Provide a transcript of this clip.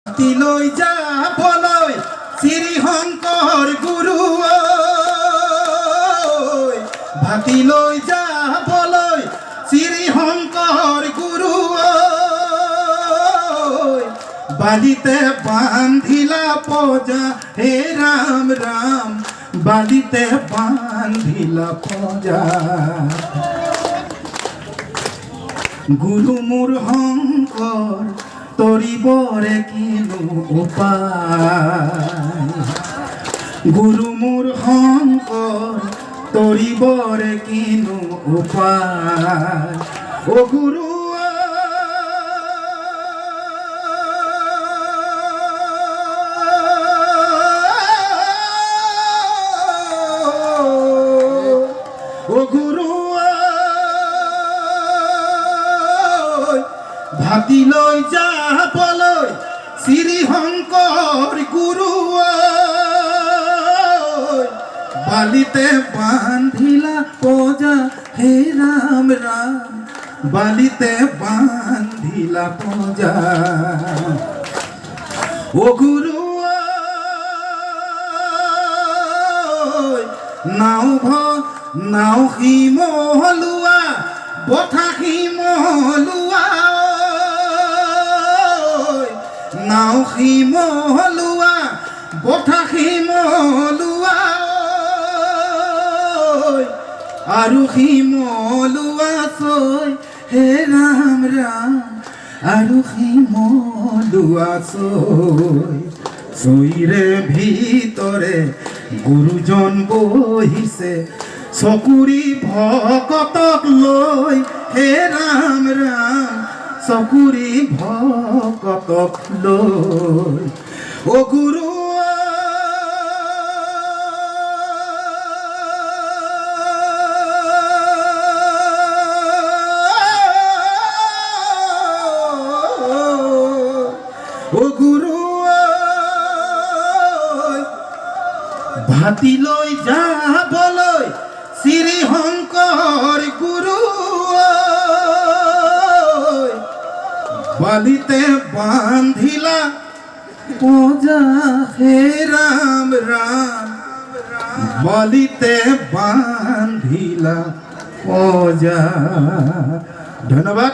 তিলৈ যাবলৈ শ্ৰীশংকৰ গুৰু ভাতিলৈ যাবলৈ শ্ৰীশংকৰ গুৰু বালিতে বান্ধিলা পজা হে ৰাম ৰাম বালিতে বান্ধিলা পজা গুৰু মোৰ শংকৰ তৰিবৰে কিনো উপায় গুৰু মোৰ শংকৰ তৰিবৰে কিনো উপায় ও গুৰু ও গুৰু ভাতিলৈ যাবলৈ শ্ৰীশংকৰ গুৰু বালিতে বান্ধিলা পজা হে ৰাম ৰাম বালিতে বান্ধিলা পজা ও গুৰু নাও শিমলুৱা বঠা শিমলুৱা নাও শিমলুৱা বঠা শিমলুৱা আৰু শিমলুৱা চৈ হে ৰাম ৰাম আৰু শিমলুৱা চৈ চৈৰে ভিতৰে গুৰুজন বহিছে চকুৰি ভকতক লৈ হে ৰাম ৰাম চকুৰি ভকতক লৈ ও গুৰু ও গুৰু ভাতিলৈ যাবলৈ শ্ৰীশংকৰ গুৰু বালিতে বান্ধিলা পজা হে ৰাম ৰাম বালিতে বান্ধিলা পজা ধন্যবাদ।